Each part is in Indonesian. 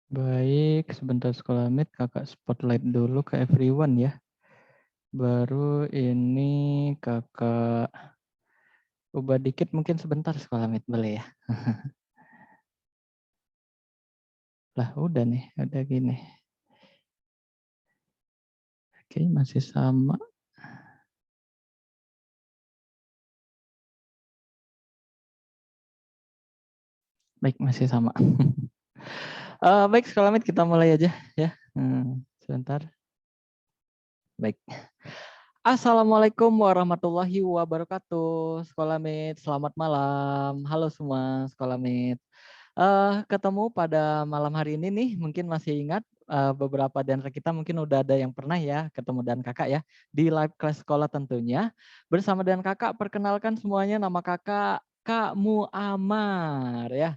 Baik, sebentar sekolah meet, kakak spotlight dulu ke everyone ya. Baru ini kakak ubah dikit mungkin sebentar sekolah meet boleh ya. Lah udah nih, udah gini. Oke, masih sama. Baik, masih sama. Baik, sekolah meet kita mulai aja ya. Sebentar. Baik. Assalamualaikum warahmatullahi wabarakatuh. Sekolah meet, selamat malam. Halo semua, sekolah meet. Ketemu pada malam hari ini nih, mungkin masih ingat beberapa dan kita mungkin udah ada yang pernah ya ketemu dan kakak ya di live kelas sekolah tentunya. Bersama dan kakak, perkenalkan semuanya, nama kakak Kak Muamar ya.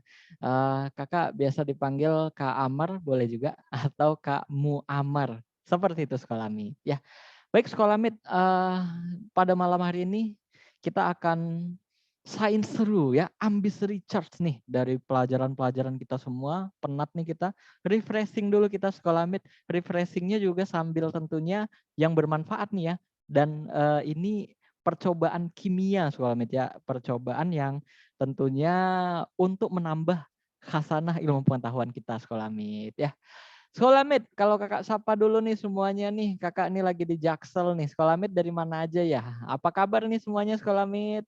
Kakak biasa dipanggil Kak Amar boleh juga atau Kak Muamar. Seperti itu sekolah mi ya. Baik sekolah mit, pada malam hari ini kita akan sains seru ya, ambis recharge nih dari pelajaran-pelajaran kita semua, penat nih kita, refreshing dulu kita sekolah mit, refreshingnya juga sambil tentunya yang bermanfaat nih ya, dan ini percobaan kimia sekolah mit ya, percobaan yang tentunya untuk menambah khasanah ilmu pengetahuan kita sekolah mit ya. Sekolah Mit, kalau kakak sapa dulu nih semuanya nih, kakak ini lagi di Jaksel nih. Sekolah Mit dari mana aja ya? Apa kabar nih semuanya Sekolah Mit?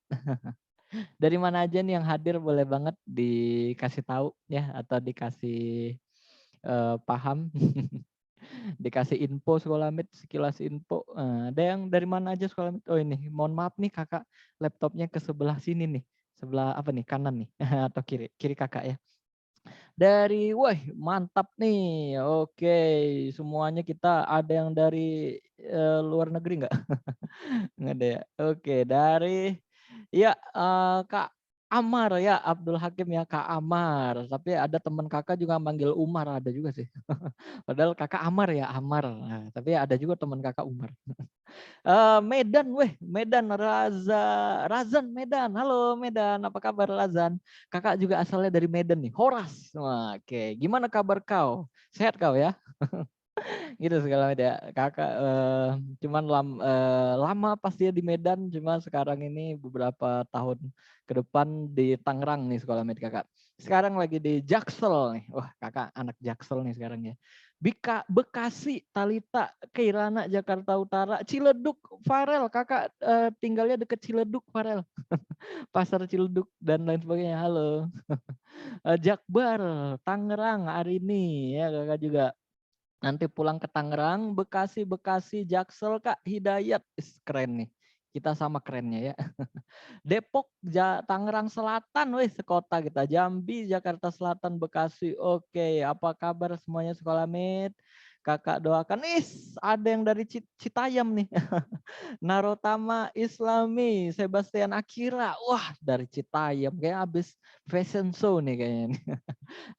Dari mana aja nih yang hadir boleh banget dikasih tahu ya atau dikasih paham, dikasih info Sekolah Mit, sekilas info. Ada yang dari mana aja Sekolah Mit? Oh ini, mohon maaf nih kakak, laptopnya ke sebelah sini nih, sebelah apa nih, kanan nih atau kiri, kiri kakak ya. Dari, wah mantap nih. Oke, semuanya kita ada yang dari luar negeri nggak? Nggak ada ya. Oke, dari ya Kak Amar ya, Abdul Hakim ya Kak Amar. Tapi ada teman kakak juga manggil Umar, ada juga sih. Padahal kakak Amar ya, Amar. Nah, tapi ada juga teman kakak Umar. Medan, weh, Medan, Razan Medan. Halo Medan, apa kabar Razan? Kakak juga asalnya dari Medan nih, Horas. Wah, oke, gimana kabar kau? Sehat kau ya? Gitu segala media. Kakak cuman lama pas dia di Medan, cuma sekarang ini beberapa tahun ke depan di Tangerang nih sekolah med kakak. Sekarang lagi di Jaksel nih. Wah, kakak anak Jaksel nih sekarang ya. Bekasi, Talita, Kirana, Jakarta Utara, Ciledug, Farel. Kakak tinggalnya deket Ciledug, Farel. Pasar Ciledug dan lain sebagainya. Halo. Jakbar, Tangerang, Arini ya kakak juga. Nanti pulang ke Tangerang, Bekasi, Jaksel, Kak Hidayat. Keren nih. Kita sama kerennya ya. Depok, Tangerang Selatan, wih sekota kita. Jambi, Jakarta Selatan, Bekasi. Oke, apa kabar semuanya sekolah mit? Kakak doakan, ada yang dari Citayam nih. Narotama Islami, Sebastian Akira. Wah, dari Citayam. Kayak habis fashion show nih kayaknya.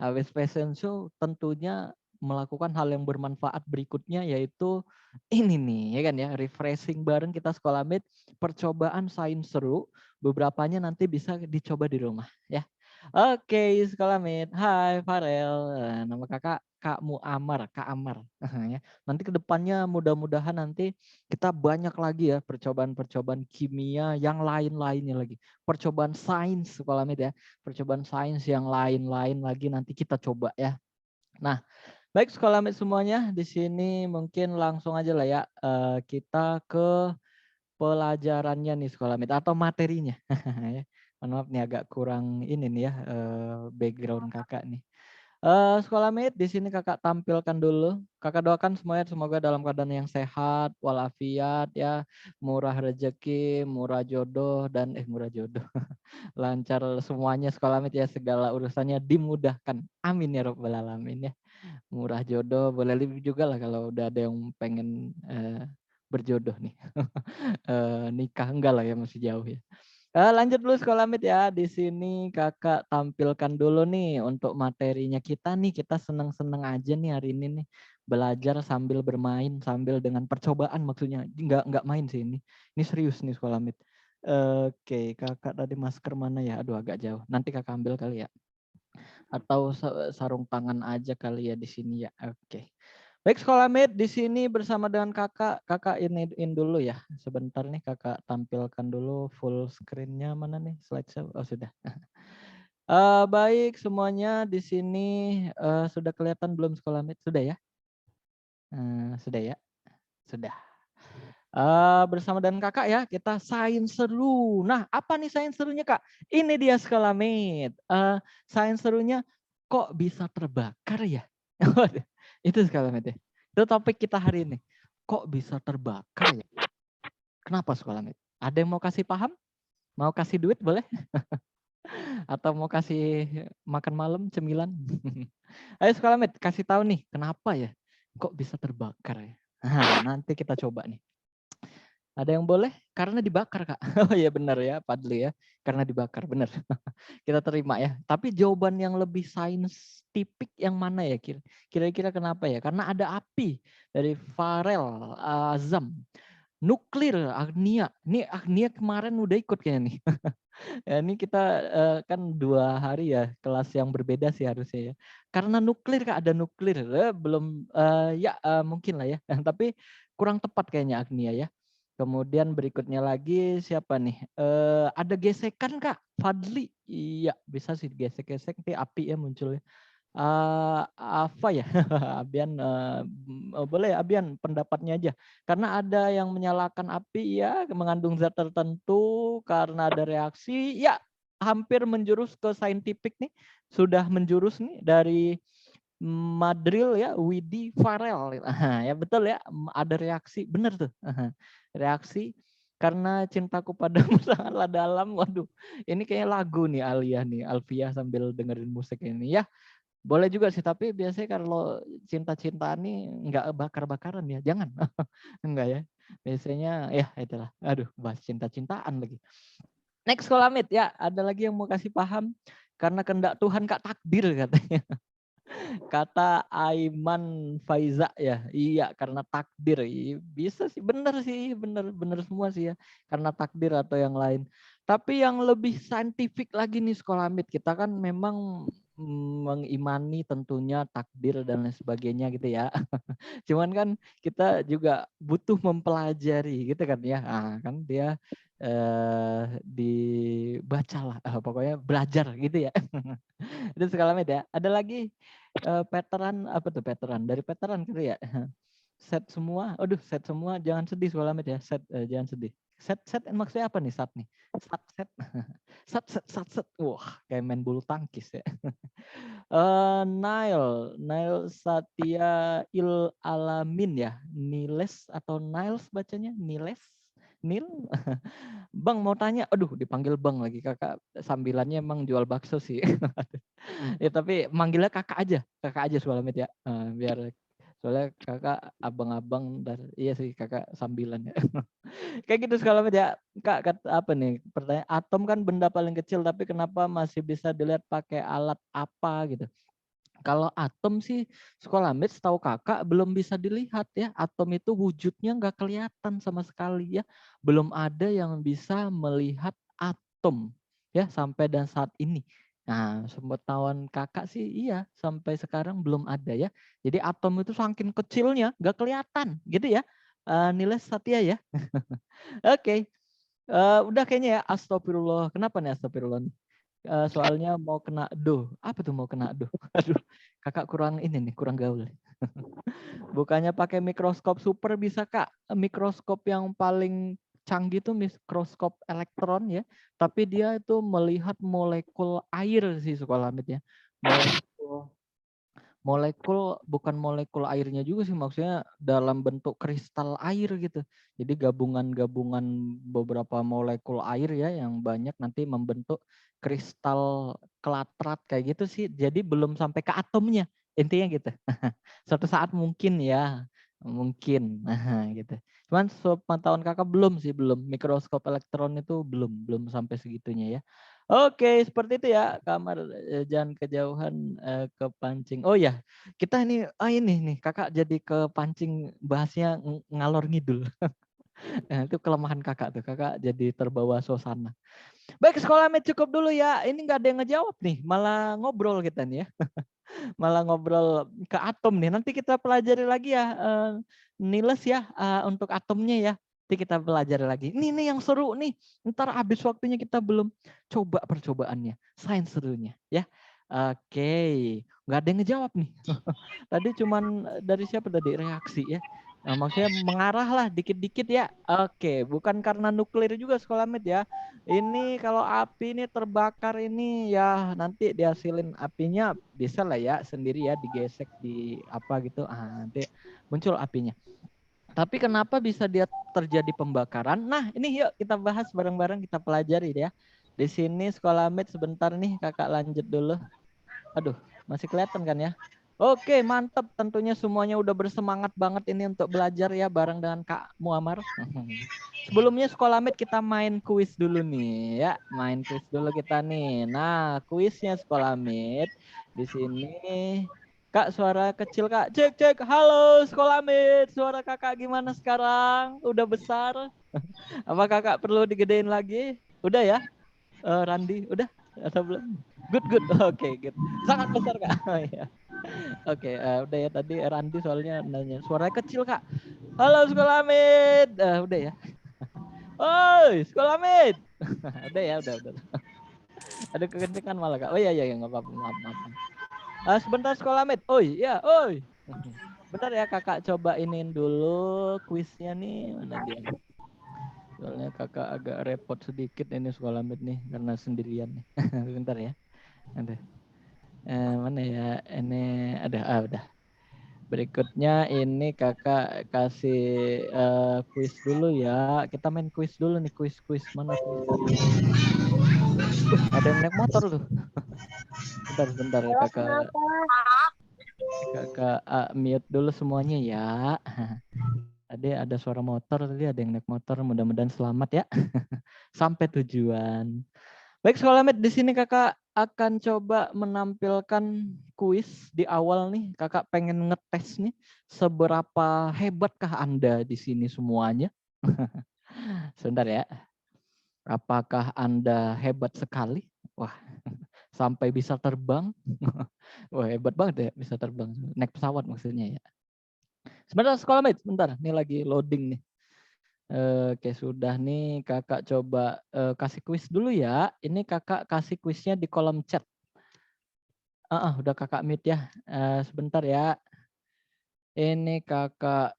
Habis fashion show tentunya melakukan hal yang bermanfaat berikutnya yaitu ini nih ya kan ya, refreshing bareng kita sekolah med, percobaan sains seru, beberapanya nanti bisa dicoba di rumah ya. Oke sekolah med, hai Farel. Nama kakak Kak Muamar, Kak Amar ya. Nanti kedepannya mudah-mudahan nanti kita banyak lagi ya percobaan-percobaan kimia yang lain-lainnya lagi, percobaan sains sekolah med ya, percobaan sains yang lain-lain lagi nanti kita coba ya. Nah, baik sekolah mit semuanya, di sini mungkin langsung aja lah ya kita ke pelajarannya nih sekolah mit atau materinya. Ya. Mohon maaf nih agak kurang ini nih ya background kakak nih. Sekolah mit di sini kakak tampilkan dulu. Kakak doakan semuanya semoga dalam keadaan yang sehat, walafiat ya, murah rezeki, murah jodoh dan murah jodoh. Lancar semuanya sekolah mit ya, segala urusannya dimudahkan. Amin ya robbal alamin ya. Murah jodoh, boleh lebih juga lah kalau udah ada yang pengen berjodoh nih. Nikah enggak lah ya, masih jauh ya. Lanjut dulu sekolah mit ya. Di sini kakak tampilkan dulu nih untuk materinya kita nih. Kita seneng-seneng aja nih hari ini nih. Belajar sambil bermain, sambil dengan percobaan maksudnya. Enggak main sih ini. Ini serius nih sekolah mit. Oke, kakak tadi masker mana ya? Aduh agak jauh. Nanti kakak ambil kali ya. Atau sarung tangan aja kali ya di sini ya. Oke. Baik Sekolah di sini bersama dengan kakak. Kakak in dulu ya. Sebentar nih kakak tampilkan dulu full screen-nya mana nih slideshow. Oh sudah. Baik semuanya di sini sudah kelihatan belum Sekolah? Sudah ya? Sudah ya? Sudah. Bersama dengan kakak ya kita sains seru. Nah apa nih sains serunya kak? Ini dia Sekolah. Sains serunya kok bisa terbakar ya? Itu Sekolah ya. Itu topik kita hari ini. Kok bisa terbakar ya? Kenapa Sekolah? Ada yang mau kasih paham? Mau kasih duit boleh? Atau mau kasih makan malam cemilan? Ayo Sekolah kasih tahu nih kenapa ya? Kok bisa terbakar ya? Nah, nanti kita coba nih. Ada yang boleh? Karena dibakar, Kak. Oh iya benar ya, Padli ya. Karena dibakar, benar. Kita terima ya. Tapi jawaban yang lebih saintifik yang mana ya? Kira-kira kenapa ya? Karena ada api dari Farel Azam. Nuklir Agnia. Ini Agnia kemarin udah ikut kayaknya nih. Ya, ini kita kan 2 hari ya, kelas yang berbeda sih harusnya ya. Karena nuklir Kak, ada nuklir. Belum mungkin lah ya. Tapi kurang tepat kayaknya Agnia ya. Kemudian berikutnya lagi siapa nih? Ada gesekan Kak, Fadli. Iya, bisa sih gesek-gesek nanti api ya muncul ya. Apa ya? Abian boleh Abian pendapatnya aja. Karena ada yang menyalakan api ya mengandung zat tertentu karena ada reaksi ya hampir menjurus ke saintifik nih. Sudah menjurus nih dari Madril ya, Widi Farel. Ya betul ya, ada reaksi. Benar tuh. Reaksi karena cintaku padamu sangatlah dalam. Waduh, ini kayak lagu nih Alia nih, Alfiah sambil dengerin musik ini ya. Boleh juga sih, tapi biasanya kalau cinta-cintaan nih nggak bakar-bakaran ya, jangan. Enggak ya. Biasanya ya itulah. Aduh, bahas cinta-cintaan lagi. Next Kolamit ya, ada lagi yang mau kasih paham karena kehendak Tuhan Kak takdir katanya. Kata Aiman Faiza ya, iya karena takdir. Bisa sih, bener semua sih ya, karena takdir atau yang lain. Tapi yang lebih saintifik lagi nih Sekolah Amit, kita kan memang mengimani tentunya takdir dan lain sebagainya gitu ya. Cuman kan kita juga butuh mempelajari gitu kan ya. Nah, kan dia dibacalah, pokoknya belajar gitu ya. Itu Sekolah Amit ya. Ada lagi veteran apa tuh veteran dari veteran gitu ya. Set semua, aduh set semua, jangan sedih Sekolah Amit ya. Set jangan sedih. Set maksudnya apa nih set nih? Set set. Wah, kayak main bulu tangkis ya. Nail Satya Il Alamin ya. Niles atau Niles bacanya? Niles? Nil? Bang mau tanya, aduh dipanggil Bang lagi kakak sambilannya emang jual bakso sih. Ya tapi manggilnya kakak aja Sulamit ya. Biar soalnya kakak abang-abang dan iya sih kakak sambilan ya. Kayak gitu Sulamit ya. Kak apa nih pertanyaan, atom kan benda paling kecil tapi kenapa masih bisa dilihat pakai alat apa gitu. Kalau atom sih Sekolah Mit setahu kakak belum bisa dilihat ya. Atom itu wujudnya nggak kelihatan sama sekali ya. Belum ada yang bisa melihat atom ya sampai dan saat ini. Nah, sepengetahuan kakak sih iya sampai sekarang belum ada ya. Jadi atom itu saking kecilnya nggak kelihatan gitu ya. Nilai Satya ya. Oke. Udah kayaknya ya astagfirullah. Kenapa nih astagfirullah? Soalnya mau kena do. Apa tuh mau kena do? Aduh, kakak kurang ini nih, kurang gaul. Bukannya pakai mikroskop super bisa kak? Mikroskop yang paling canggih itu mikroskop elektron ya. Tapi dia itu melihat molekul air sih Sekolah Amit ya. Molekul bukan molekul airnya juga sih, maksudnya dalam bentuk kristal air gitu. Jadi gabungan-gabungan beberapa molekul air ya yang banyak nanti membentuk kristal kelatrat kayak gitu sih. Jadi belum sampai ke atomnya, intinya gitu. Suatu saat mungkin ya, mungkin gitu. Cuman sepengetahuan kakak belum sih, belum mikroskop elektron itu belum sampai segitunya ya. Oke, seperti itu ya kamar, jangan kejauhan kepancing. Oh ya, kita ini ini nih kakak jadi kepancing bahasnya ngalor ngidul. Nah, itu kelemahan kakak tuh, kakak jadi terbawa suasana. Baik, sekolah med cukup dulu ya. Ini nggak ada yang ngejawab nih, malah ngobrol kita nih ya. Malah ngobrol ke atom nih. Nanti kita pelajari lagi ya, Niles ya, untuk atomnya ya. Nanti kita pelajari lagi. Ini yang seru nih. Ntar habis waktunya kita belum coba percobaannya. Sains serunya ya. Oke, nggak ada yang ngejawab nih. Tadi cuman dari siapa tadi reaksi ya. Nah, maksudnya mengarah lah dikit-dikit ya. Oke, bukan karena nuklir juga sekolah med ya. Ini kalau api ini terbakar ini ya nanti dihasilin apinya bisa lah ya sendiri ya digesek di apa gitu. Nanti muncul apinya. Tapi kenapa bisa dia terjadi pembakaran? Nah, ini yuk kita bahas bareng-bareng, kita pelajari ya. Di sini sekolah med sebentar nih, Kakak lanjut dulu. Aduh, masih kelihatan kan ya? Oke, mantap. Tentunya semuanya udah bersemangat banget ini untuk belajar ya bareng dengan Kak Muammar. Sebelumnya sekolah med kita main kuis dulu nih ya. Main kuis dulu kita nih. Nah, kuisnya sekolah med di sini. Kak, suara kecil Kak. Cek, cek. Halo sekolah med. Suara Kakak gimana sekarang? Udah besar? Apa Kakak perlu digedein lagi? Udah ya? Randi, udah atau belum? Good, good. Oke, good. Sangat besar Kak. Oh, iya. Oke, udah ya tadi Randi soalnya nanya suaranya kecil Kak. Halo sekolah Mit. Udah ya. Oi, sekolah Mit. Udah ya, udah. Ada kekencengan malah Kak. Oh iya iya nggak apa-apa. Maaf, maaf. Sebentar sekolah Mit. Oi, ya, oi. Bentar ya Kakak coba iniin dulu kuisnya nih. Mana dia? Soalnya Kakak agak repot sedikit ini sekolah Mit nih karena sendirian nih. Bentar ya. Ada. Mana ya? Ini ada. Udah. Berikutnya ini Kakak kasih kuis dulu ya. Kita main kuis dulu nih, kuis mana kuisnya? Ada yang naik motor tuh. Bentar ya Kakak mute dulu semuanya ya. Ada suara motor tadi, ada yang naik motor. Mudah-mudahan selamat ya. Sampai tujuan. Baik sekolah med, di sini Kakak akan coba menampilkan kuis di awal nih. Kakak pengen ngetes nih seberapa hebatkah Anda di sini semuanya. Sebentar ya. Apakah Anda hebat sekali? Wah, sampai bisa terbang. Wah, hebat banget ya bisa terbang. Naik pesawat maksudnya ya. Sebentar sekolah med, sebentar. Ini lagi loading nih. Oke, sudah nih Kakak coba kasih kuis dulu ya. Ini Kakak kasih kuisnya di kolom chat. Udah Kakak mute ya. Sebentar ya. Ini Kakak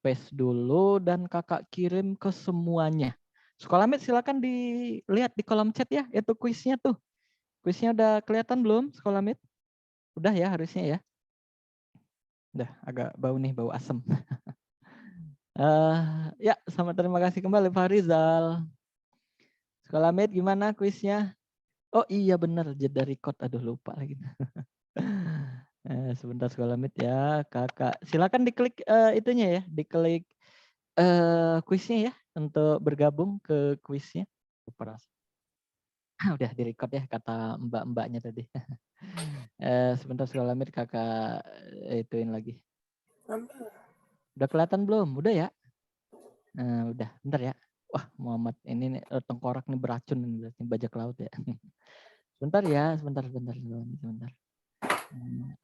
paste dulu dan Kakak kirim ke semuanya. Sekolah mate silakan dilihat di kolom chat ya. Itu kuisnya tuh. Kuisnya udah kelihatan belum Sekolah mate? Udah ya harusnya ya. Udah agak bau nih, bau asem. Ya, terima kasih kembali Pak Rizal. Sekolah mate gimana kuisnya? Oh iya benar, jeda record. Aduh lupa lagi. Sebentar sekolah mit ya, Kakak. Silakan diklik itunya ya, diklik kuisnya ya untuk bergabung ke kuisnya. Udah direcord ya kata mbak-mbaknya tadi. Sebentar sekolah mit Kakak ituin lagi. Udah kelihatan belum? Udah ya? Udah, bentar ya. Wah, Muhammad ini tengkorak nih beracun nih bajak laut ya. Sebentar ya, sebentar.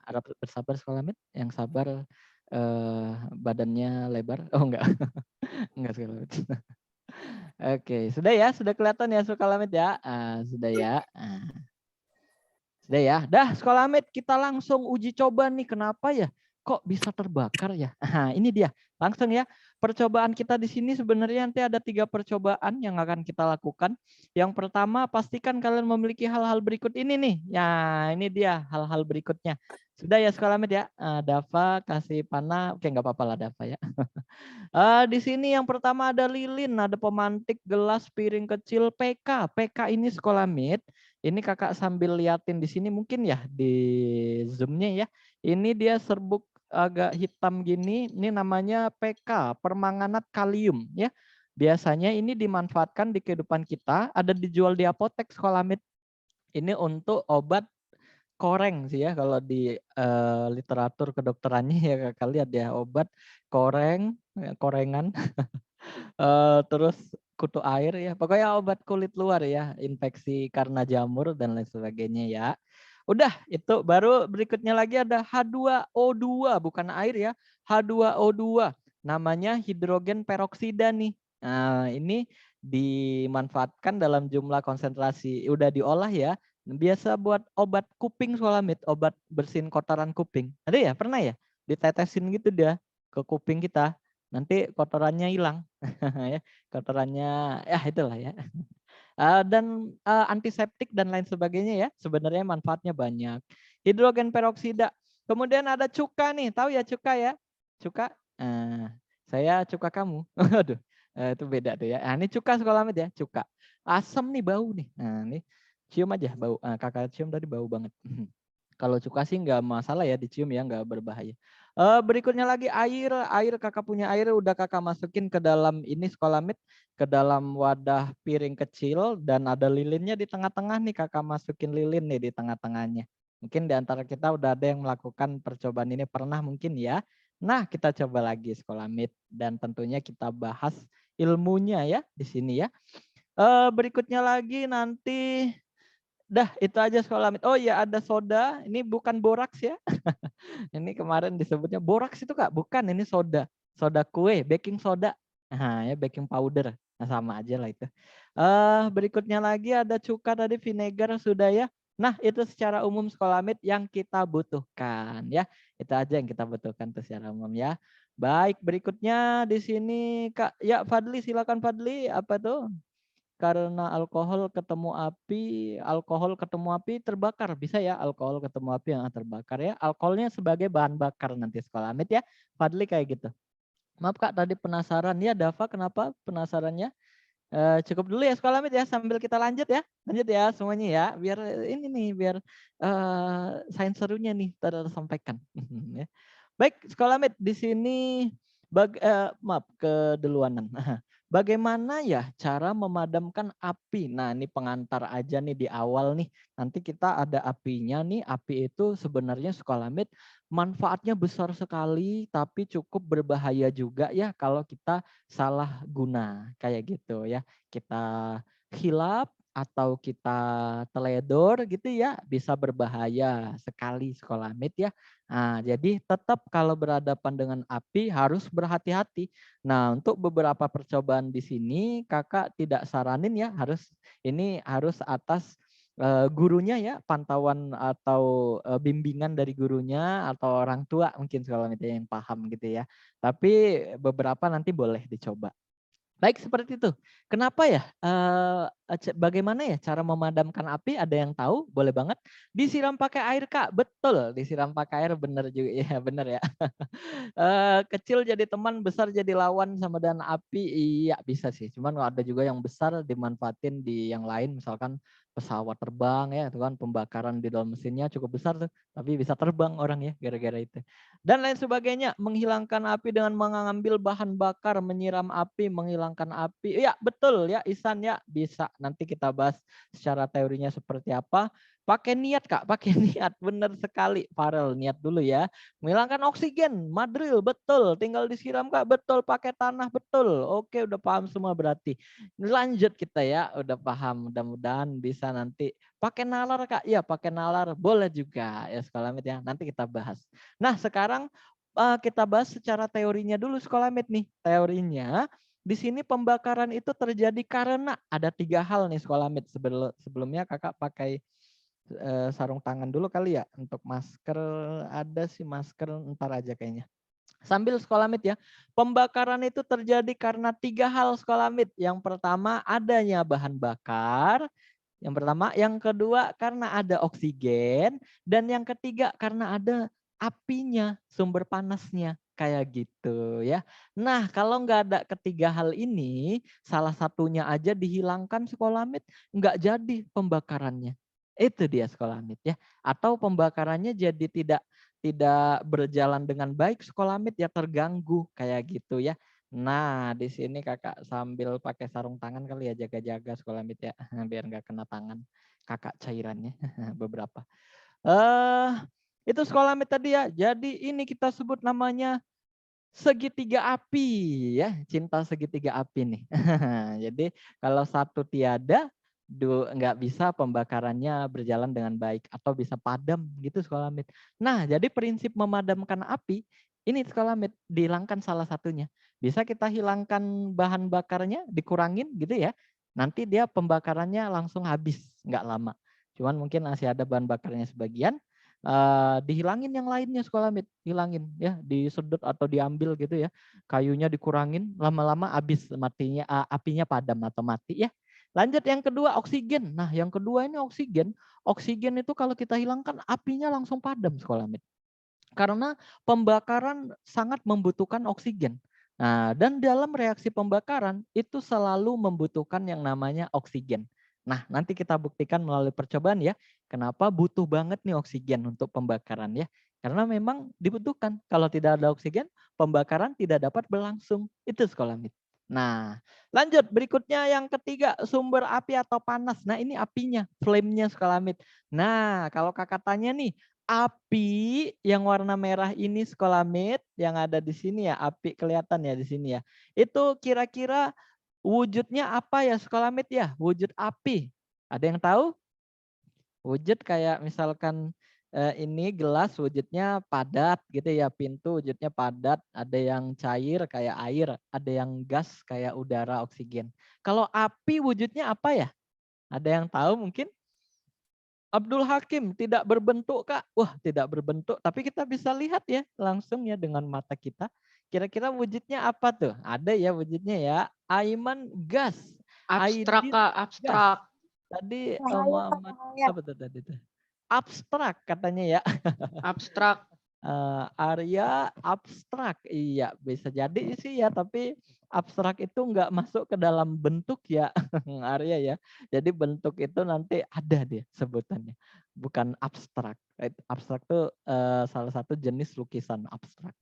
Harap bersabar sekolah mit, yang sabar badannya lebar. Oh enggak. Enggak sekolah mit. Oke, sudah kelihatan ya sekolah mit ya. Sudah ya. Sudah ya. Dah sekolah mit, kita langsung uji coba nih. Kenapa ya? Kok bisa terbakar ya? Ini dia. Langsung ya. Percobaan kita di sini sebenarnya nanti ada 3 percobaan yang akan kita lakukan. Yang pertama, pastikan kalian memiliki hal-hal berikut ini nih. Ya, ini dia hal-hal berikutnya. Sudah ya sekolah mit ya. Dava kasih panah. Oke, nggak apa-apa lah Dava ya. Di sini yang pertama ada lilin, ada pemantik, gelas, piring kecil, PK. PK ini sekolah mit. Ini Kakak sambil liatin di sini mungkin ya di zoom-nya ya. Ini dia serbuk agak hitam gini. Ini namanya PK, permanganat kalium ya. Biasanya ini dimanfaatkan di kehidupan kita, ada dijual di apotek sekolah mit. Ini untuk obat koreng sih ya kalau di literatur kedokterannya ya Kakak lihat ya, obat koreng, korengan. Terus kutu air ya. Pokoknya obat kulit luar ya, infeksi karena jamur dan lain sebagainya ya. Udah, itu baru berikutnya lagi ada H2O2, bukan air ya. H2O2 namanya hidrogen peroksida nih. Nah, ini dimanfaatkan dalam jumlah konsentrasi udah diolah ya. Biasa buat obat kuping Solamit, obat bersihin kotoran kuping. Ada ya? Pernah ya? Ditetesin gitu dia ke kuping kita. Nanti kotorannya hilang. Ya, kotorannya ya itulah ya. Dan antiseptik dan lain sebagainya ya. Sebenarnya manfaatnya banyak. Hidrogen peroksida. Kemudian ada cuka nih, tahu ya cuka ya? Cuka. Saya cuka kamu. Aduh, itu beda tuh ya. Nah, ini cuka sekolah Mit ya, cuka. Asam nih bau nih. Nah, ini cium aja bau. Kakak cium tadi bau banget. Kalau cuka sih nggak masalah ya dicium ya, nggak berbahaya. Berikutnya lagi air, kakak punya air udah kakak masukin ke dalam ini sekolah Mit, ke dalam wadah piring kecil dan ada lilinnya di tengah-tengah nih, kakak masukin lilin nih di tengah-tengahnya. Mungkin di antara kita udah ada yang melakukan percobaan ini pernah mungkin ya. Nah, kita coba lagi sekolah Mit dan tentunya kita bahas ilmunya ya di sini ya. Berikutnya lagi nanti dah itu aja sekolah Mit. Oh iya ada soda, ini bukan boraks ya. Ini kemarin disebutnya boraks itu Kak, bukan ini soda. Soda kue, baking soda. Nah, ya baking powder. Nah, sama aja lah itu. Berikutnya lagi ada cuka tadi vinegar sudah ya. Nah, itu secara umum sekolah Mit yang kita butuhkan ya. Itu aja yang kita butuhkan tuh secara umum ya. Baik, berikutnya di sini Kak. Ya, Fadli silakan Fadli, apa tuh? Karena alkohol ketemu api terbakar. Bisa ya alkohol ketemu api yang terbakar ya. Alkoholnya sebagai bahan bakar nanti sekolah Amit ya. Fadli kayak gitu. Maaf Kak tadi penasaran ya Dava kenapa penasarannya? Cukup dulu ya sekolah Amit ya sambil kita lanjut ya. Lanjut ya semuanya ya. Biar ini nih biar sains serunya nih tersampaikan. Ya. Baik sekolah Amit di sini maaf keduluanan. Bagaimana ya cara memadamkan api? Nah, ini pengantar aja nih di awal nih. Nanti kita ada apinya nih. Api itu sebenarnya sekolah Mit manfaatnya besar sekali, tapi cukup berbahaya juga ya kalau kita salah guna kayak gitu ya. Kita hilap atau kita teledor gitu ya, bisa berbahaya sekali sekolah Mit ya. Nah, jadi tetap kalau berhadapan dengan api harus berhati-hati. Nah, untuk beberapa percobaan di sini kakak tidak saranin ya harus atas gurunya ya, pantauan atau bimbingan dari gurunya atau orang tua mungkin kalau misalnya yang paham gitu ya. Tapi beberapa nanti boleh dicoba. Baik seperti itu. Kenapa ya? Bagaimana ya cara memadamkan api? Ada yang tahu? Boleh banget. Disiram pakai air Kak. Betul. Disiram pakai air benar juga. Ya benar ya. Kecil jadi teman, besar jadi lawan sama dengan api. Iya bisa sih. Cuman ada juga yang besar dimanfaatin di yang lain. Misalkan pesawat terbang ya, itu kan pembakaran di dalam mesinnya cukup besar tuh, tapi bisa terbang orang ya gara-gara itu. Dan lain sebagainya, menghilangkan api dengan mengambil bahan bakar, menyiram api, menghilangkan api. Ya betul ya Isan ya, bisa. Nanti kita bahas secara teorinya seperti apa. Pakai niat Kak, pakai niat. Benar sekali Farel, niat dulu ya. Menghilangkan oksigen, Madril, betul. Tinggal disiram Kak, betul. Pakai tanah, betul. Oke, udah paham semua berarti. Lanjut kita ya, udah paham. Mudah-mudahan bisa nanti pakai nalar Kak. Ya, pakai nalar boleh juga ya sekolah Mit ya. Nanti kita bahas. Nah, sekarang kita bahas secara teorinya dulu sekolah Mit nih. Teorinya di sini pembakaran itu terjadi karena ada 3 hal nih sekolah Mit. Sebelumnya Kakak pakai sarung tangan dulu kali ya. Untuk masker ada sih masker ntar aja kayaknya. Sambil sekolah Mit ya. Pembakaran itu terjadi karena 3 hal sekolah Mit. Yang pertama adanya bahan bakar. Yang pertama, yang kedua karena ada oksigen, dan yang ketiga karena ada apinya, sumber panasnya kayak gitu ya. Nah kalau nggak ada ketiga hal ini, salah satunya aja dihilangkan sekolah Mit, nggak jadi pembakarannya. Itu dia sekolah Mit ya. Atau pembakarannya jadi tidak berjalan dengan baik sekolah Mit ya, terganggu kayak gitu ya. Nah, di sini Kakak sambil pakai sarung tangan kali ya, jaga-jaga sekolah Mit ya, biar nggak kena tangan Kakak cairannya beberapa. Itu sekolah Mit tadi ya. Jadi ini kita sebut namanya segitiga api ya, cinta segitiga api nih. Jadi kalau satu tiada, nggak bisa pembakarannya berjalan dengan baik atau bisa padam gitu Sekolah Mit. Nah, jadi prinsip memadamkan api ini Sekolah Mit dihilangkan salah satunya. Bisa kita hilangkan bahan bakarnya, dikurangin gitu ya. Nanti dia pembakarannya langsung habis, nggak lama. Cuman mungkin masih ada bahan bakarnya sebagian. Dihilangin yang lainnya Sekolah Mit, hilangin ya, disedot atau diambil gitu ya, kayunya dikurangin, lama-lama habis matinya, apinya padam atau mati ya. Lanjut yang kedua oksigen. Nah yang kedua ini oksigen, oksigen itu kalau kita hilangkan apinya langsung padam Sekolah Mit, karena pembakaran sangat membutuhkan oksigen. Nah, dan dalam reaksi pembakaran itu selalu membutuhkan yang namanya oksigen. Nah, nanti kita buktikan melalui percobaan ya, kenapa butuh banget nih oksigen untuk pembakaran ya. Karena memang dibutuhkan. Kalau tidak ada oksigen, pembakaran tidak dapat berlangsung. Itu Sekolah Mit. Nah, lanjut berikutnya yang ketiga, sumber api atau panas. Nah, ini apinya, flame-nya Sekolah Mit. Nah, kalau kakak tanya nih, api yang warna merah ini Sekolah Mit yang ada di sini ya, api kelihatan ya di sini ya. Itu kira-kira wujudnya apa ya Sekolah Mit ya? Wujud api. Ada yang tahu? Wujud kayak misalkan ini gelas wujudnya padat gitu ya, pintu wujudnya padat, ada yang cair kayak air, ada yang gas kayak udara oksigen. Kalau api wujudnya apa ya? Ada yang tahu mungkin? Abdul Hakim tidak berbentuk Kak. Wah tidak berbentuk, tapi kita bisa lihat ya langsung ya dengan mata kita. Kira-kira wujudnya apa tuh? Ada ya wujudnya ya. Aiman gas. Abstrak Aidin Kak, gas. abstrak. Tadi Muhammad Cahaya. apa tuh tadi tuh? Abstrak katanya ya. Abstrak. Arya abstrak, iya bisa jadi sih ya, tapi abstrak itu nggak masuk ke dalam bentuk ya Arya ya. Jadi bentuk itu nanti ada dia sebutannya, bukan abstrak. Abstrak tuh salah satu jenis lukisan abstrak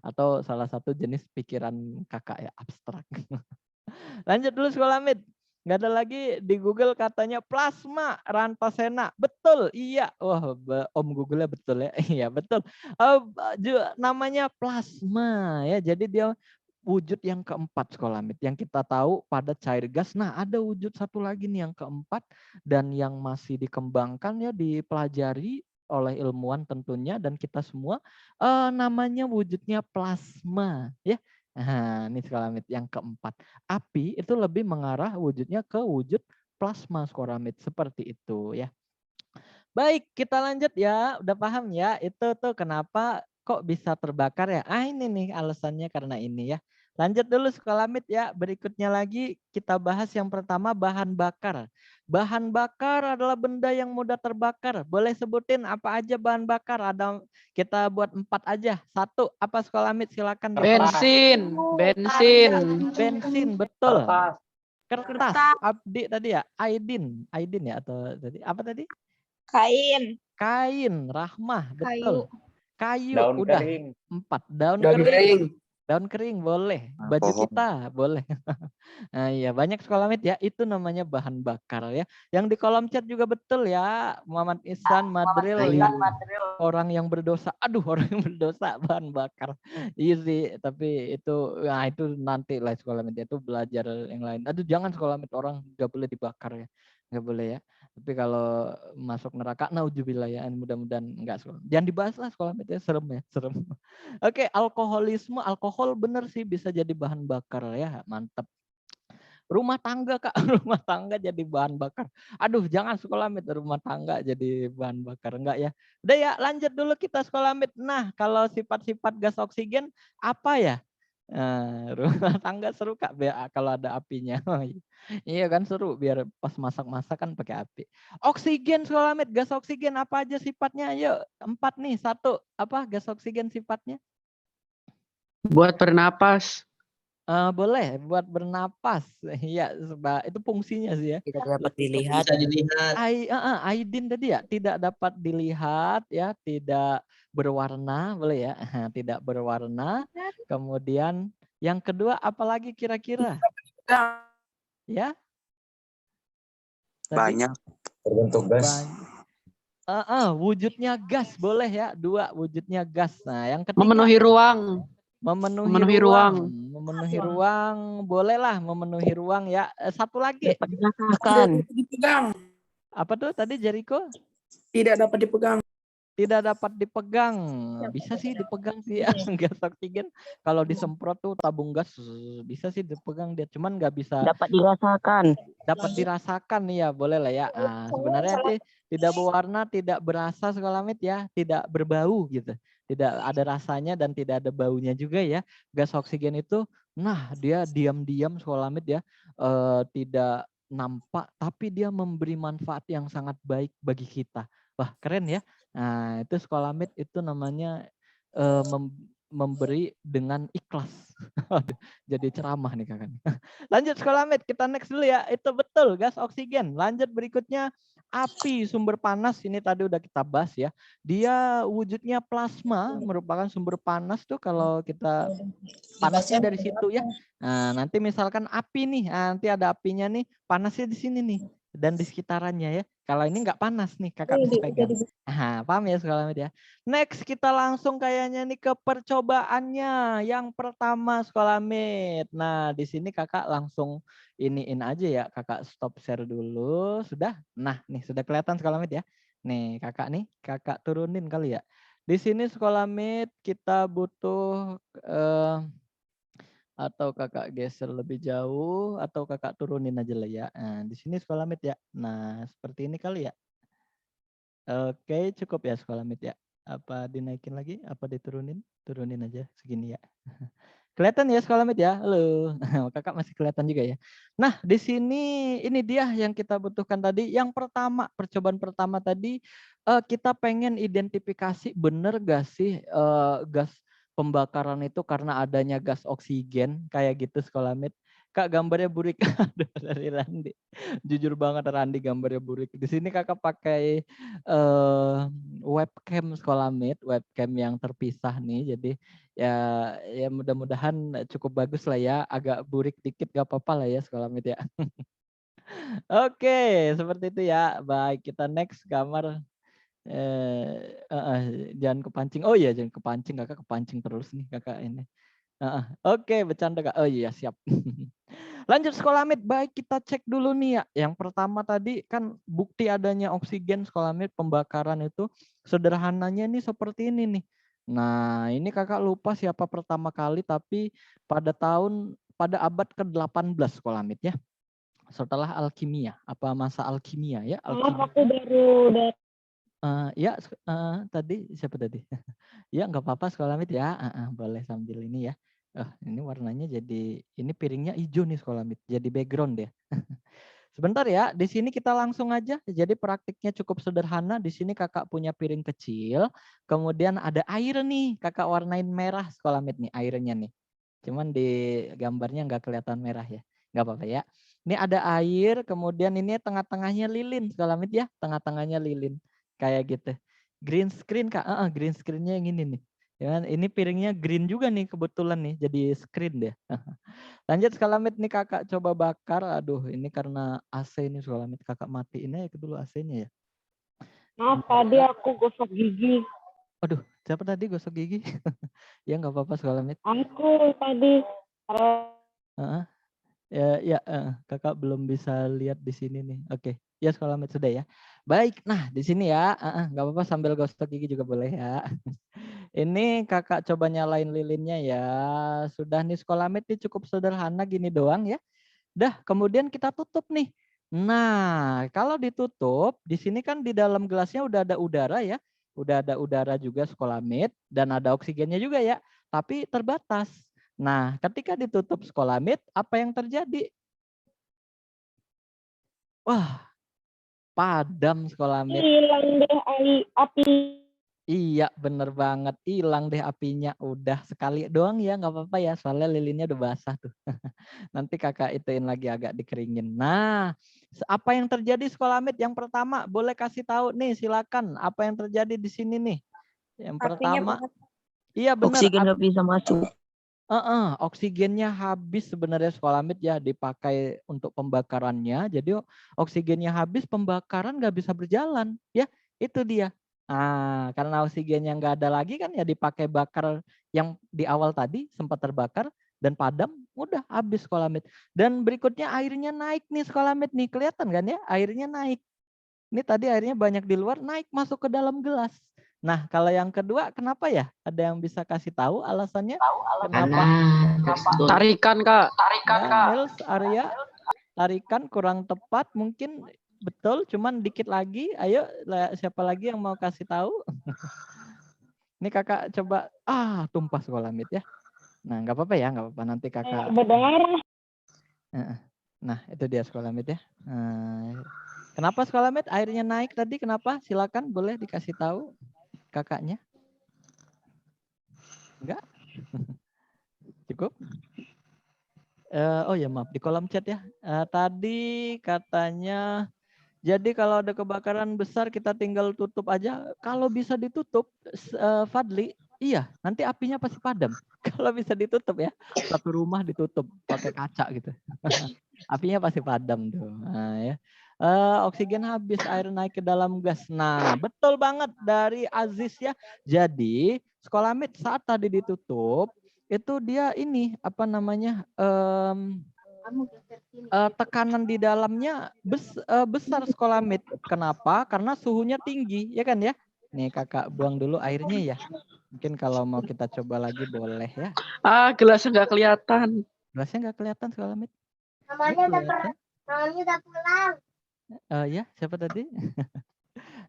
atau salah satu jenis pikiran kakak ya abstrak. Lanjut dulu Sekolah Mit. Nggak ada lagi di Google katanya plasma Rantasena. Betul, iya. Wah, Om Google-nya betul ya. Iya, betul. Namanya plasma ya. Jadi dia wujud yang keempat Sekolah Mit. Yang kita tahu pada cair gas. Nah, ada wujud satu lagi nih yang keempat dan yang masih dikembangkan ya, dipelajari oleh ilmuwan tentunya dan kita semua, namanya wujudnya plasma ya. Nah, ini Sekolah Mit yang keempat. Api itu lebih mengarah wujudnya ke wujud plasma Sekolah Mit, seperti itu ya. Baik, kita lanjut ya. Udah paham ya? Itu tuh kenapa kok bisa terbakar ya? Ini nih alasannya karena ini ya. Lanjut dulu Sekolah Mit ya. Berikutnya lagi kita bahas yang pertama bahan bakar. Bahan bakar adalah benda yang mudah terbakar. Boleh sebutin apa aja bahan bakar? Ada, kita buat 4 aja. 1, apa Sekolah Mit? Silakan. Bensin, bensin. Bensin, betul. Kertas. Kertas. Abdi tadi ya. Aidin ya atau tadi apa tadi? Kain. Kain. Rahmah, betul. Kayu Daun udah kering. 4. Daun Daun kering. kering. Daun kering boleh. Baju Pohon. kita boleh. Nah, iya banyak Sekolah Mit ya. Itu namanya bahan bakar ya. Yang di kolom chat juga betul ya. Muhammad Ihsan Madril ya. Orang yang berdosa. Aduh, orang yang berdosa bahan bakar. Iya sih, tapi itu nah itu nanti lah Sekolah Mit itu belajar yang lain. Aduh, jangan Sekolah Mit, orang nggak boleh dibakar ya. Nggak boleh ya. Tapi kalau masuk neraka, naudzubillah ya, mudah-mudahan enggak Sekolah. Jangan dibahas lah Sekolah Mit ya, serem ya, serem. Oke, alkoholisme, alkohol bener sih bisa jadi bahan bakar ya, mantap. Rumah tangga Kak, rumah tangga jadi bahan bakar. Aduh, jangan Sekolah Mit rumah tangga jadi bahan bakar, enggak ya. Udah ya, lanjut dulu kita Sekolah Mit. Nah, kalau sifat-sifat gas oksigen apa ya? Rumah tangga seru Kak, kalau ada apinya. Iya kan seru, biar pas masak-masak kan pakai api. Oksigen Sekolah Mit, gas oksigen apa aja sifatnya? Ayo, 4 nih. 1, apa gas oksigen sifatnya? Buat bernapas. Boleh buat bernapas. Iya, itu fungsinya sih ya. Tidak dapat dilihat. Bisa dilihat. Aidin tadi ya, tidak dapat dilihat ya, tidak berwarna, boleh ya, tidak berwarna. Kemudian yang kedua apalagi kira-kira? Ya? Tadi? Banyak berbentuk gas. Wujudnya gas boleh ya, 2 wujudnya gas. Nah, yang ketiga Memenuhi ruang. Memenuhi ruang. Memenuhi ruang, bolehlah memenuhi ruang ya. Satu lagi. Dapat dirasakan. Dipegang. Apa tuh tadi Jericho? Tidak dapat dipegang. Tidak dapat dipegang. Bisa sih dipegang sih ya. Gas oksigen. Kalau disemprot tuh tabung gas bisa sih dipegang dia. Cuman nggak bisa. Dapat dirasakan. Dapat dirasakan nih ya, boleh lah ya. Nah, sebenarnya nanti tidak berwarna, tidak berasa Skolamit ya, tidak berbau gitu. Tidak ada rasanya dan tidak ada baunya juga ya. Gas oksigen itu, nah dia diam-diam Skolamit ya, tidak nampak, tapi dia memberi manfaat yang sangat baik bagi kita. Wah keren ya. Nah itu Skolamit itu namanya memberi dengan ikhlas. Jadi ceramah nih kakak. Lanjut Skolamit, kita next dulu ya. Itu betul gas oksigen. Lanjut berikutnya api sumber panas. Ini tadi udah kita bahas ya. Dia wujudnya plasma, merupakan sumber panas tuh kalau kita panasnya dari situ ya. Nah, nanti misalkan api nih, nanti ada apinya nih, panasnya di sini nih dan di sekitarannya ya. Kalau ini nggak panas nih, kakak bisa pegang. Nah, paham ya Skolamit ya. Next kita langsung kayaknya nih ke percobaannya. Yang pertama Skolamit. Nah, di sini kakak langsung iniin aja ya. Kakak stop share dulu. Sudah? Nah, nih sudah kelihatan Skolamit ya. Nih, kakak turunin kali ya. Di sini Skolamit kita butuh atau kakak geser lebih jauh atau kakak turunin aja lah ya. Nah, di sini Skolamit ya. Nah, seperti ini kali ya. Oke, cukup ya Skolamit ya. Apa dinaikin lagi? Apa diturunin? Turunin aja segini ya. Kelihatan ya Skolamit ya? Halo. Kakak masih kelihatan juga ya. Nah, di sini ini dia yang kita butuhkan tadi. Yang pertama, percobaan pertama tadi kita pengen identifikasi bener gak sih gas pembakaran itu karena adanya gas oksigen kayak gitu Skolamit. Kak gambarnya burik. Aduh, dari Randi. Jujur banget Randi gambarnya burik. Di sini kakak pakai webcam Skolamit, webcam yang terpisah nih. Jadi ya mudah-mudahan cukup bagus lah ya. Agak burik dikit gak apa-apa lah ya Skolamit ya. Oke, seperti itu ya. Baik, kita next gambar. Jangan kepancing. Oh iya, jangan kepancing. Kakak kepancing terus nih kakak ini. Oke, bercanda kak. Oh iya, siap. Lanjut Skolamit. Baik, kita cek dulu nih ya. Yang pertama tadi kan bukti adanya oksigen Skolamit pembakaran itu sederhananya nih seperti ini nih. Nah, ini kakak lupa siapa pertama kali, tapi pada abad ke-18 Skolamit ya. Setelah alkimia, apa masa alkimia ya? Alkimia. Aku baru Tadi siapa tadi? Ya nggak apa-apa Skolamit ya. Boleh sambil ini ya. Ini warnanya jadi ini piringnya hijau nih Skolamit. Jadi background ya. Sebentar ya. Di sini kita langsung aja. Jadi praktiknya cukup sederhana. Di sini kakak punya piring kecil. Kemudian ada air nih. Kakak warnain merah Skolamit nih airnya nih. Cuman di gambarnya nggak kelihatan merah ya. Nggak apa-apa ya. Ini ada air. Kemudian ini tengah-tengahnya lilin Skolamit ya. Tengah-tengahnya lilin. Kayak gitu. Green screen kak, green screen-nya yang ini nih. Ya, ini piringnya green juga nih kebetulan nih, jadi screen deh. Lanjut Skolamit nih kakak coba bakar. Aduh, ini karena AC nih Skolamit, kakak matiin aja dulu AC-nya ya. Maaf, tadi aku gosok gigi. Aduh, siapa tadi gosok gigi? Ya nggak apa-apa Skolamit. Aku tadi. Kakak belum bisa lihat di sini nih. Oke, ya Skolamit sudah ya. Baik, nah di sini ya, nggak apa-apa sambil gosok gigi juga boleh ya. Ini kakak coba nyalain lilinnya ya. Sudah nih Skolamit nih cukup sederhana gini doang ya. Dah, kemudian kita tutup nih. Nah, kalau ditutup, di sini kan di dalam gelasnya udah ada udara ya. Udah ada udara juga Skolamit dan ada oksigennya juga ya. Tapi terbatas. Nah, ketika ditutup Skolamit, apa yang terjadi? Wah, padam Skolamit. Hilang deh api. Iya, bener banget. Hilang deh apinya. Udah sekali doang ya, nggak apa-apa ya. Soalnya lilinnya udah basah tuh. Nanti kakak ituin lagi agak dikeringin. Nah, apa yang terjadi Skolamit? Yang pertama, boleh kasih tahu nih, silakan. Apa yang terjadi di sini nih? Yang pertama, iya benar. Oksigen nggak bisa masuk. Oksigennya habis sebenarnya Skolamit ya, dipakai untuk pembakarannya. Jadi oksigennya habis, pembakaran nggak bisa berjalan. Ya, itu dia. Karena oksigen yang nggak ada lagi kan ya dipakai bakar yang di awal tadi sempat terbakar dan padam, udah habis skolamid. Dan berikutnya airnya naik nih skolamid nih, kelihatan kan ya airnya naik. Ini tadi airnya banyak di luar, naik masuk ke dalam gelas. Nah kalau yang kedua kenapa ya? Ada yang bisa kasih tahu alasannya? Kenapa? Tarikan, Kak. Ya, Nils, Arya, tarikan kurang tepat mungkin. Betul, cuman dikit lagi. Ayo, siapa lagi yang mau kasih tahu? Ini kakak coba, tumpah skolamid ya. Nah, nggak apa-apa ya, nggak apa-apa. Nanti kakak. Berdarah. Nah, itu dia skolamid ya. Kenapa skolamid? Airnya naik tadi, kenapa? Silakan, boleh dikasih tahu kakaknya. Enggak? Cukup? Oh ya, maaf, di kolom chat ya. Tadi katanya... Jadi kalau ada kebakaran besar kita tinggal tutup aja. Kalau bisa ditutup, Fadli, iya nanti apinya pasti padam. Kalau bisa ditutup ya, satu rumah ditutup pakai kaca gitu. Apinya pasti padam tuh. Nah, ya. Oksigen habis, air naik ke dalam gas. Nah betul banget dari Aziz ya. Jadi skolamid saat tadi ditutup, itu dia ini apa namanya... tekanan di dalamnya besar skolamid. Kenapa? Karena suhunya tinggi, ya kan ya? Nih kakak buang dulu airnya ya. Mungkin kalau mau kita coba lagi boleh ya. Gelasnya nggak kelihatan. Gelasnya nggak kelihatan skolamid. Namanya udah pulang. Ya, siapa tadi?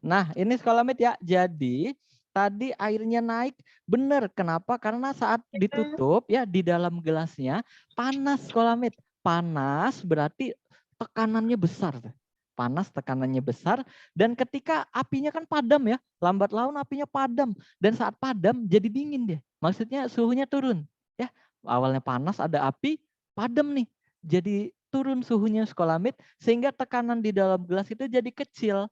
Nah, ini skolamid ya. Jadi tadi airnya naik, benar. Kenapa? Karena saat ditutup ya di dalam gelasnya panas skolamid. Panas berarti tekanannya besar. Panas tekanannya besar dan ketika apinya kan padam ya, lambat laun apinya padam dan saat padam jadi dingin dia. Maksudnya suhunya turun ya. Awalnya panas ada api, padam nih. Jadi turun suhunya skolamid sehingga tekanan di dalam gelas itu jadi kecil.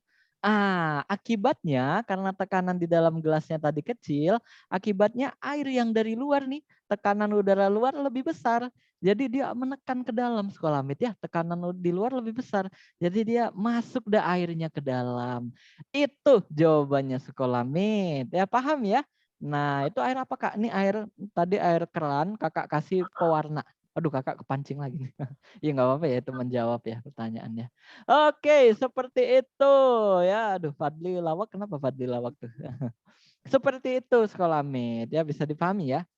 Akibatnya karena tekanan di dalam gelasnya tadi kecil, akibatnya air yang dari luar nih, tekanan udara luar lebih besar. Jadi dia menekan ke dalam skolamid ya, tekanan di luar lebih besar. Jadi dia masuk dah airnya ke dalam. Itu jawabannya skolamid. Ya paham ya? Nah, itu air apa Kak? Ini air tadi air keran, Kakak kasih pewarna. Aduh, Kakak kepancing lagi. Ya nggak apa-apa ya itu menjawab ya pertanyaannya. Oke, seperti itu ya. Aduh, Fadli lawak, kenapa Fadli lawak tuh? Seperti itu skolamid ya, bisa dipahami ya.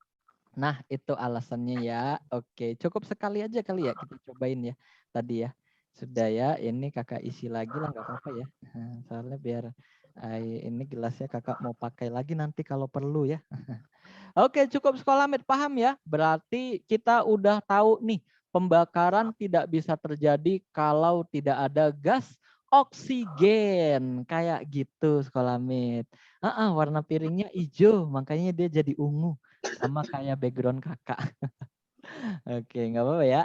Nah, itu alasannya ya. Oke, cukup sekali aja kali ya kita cobain ya tadi ya. Sudah ya, ini kakak isi lagi lah nggak apa-apa ya. Soalnya biar ini gelasnya kakak mau pakai lagi nanti kalau perlu ya. Oke, cukup skolamid, paham ya? Berarti kita udah tahu nih, pembakaran tidak bisa terjadi kalau tidak ada gas oksigen. Kayak gitu skolamid. Warna piringnya hijau, makanya dia jadi ungu. Sama kayak background kakak. Oke, nggak apa-apa ya.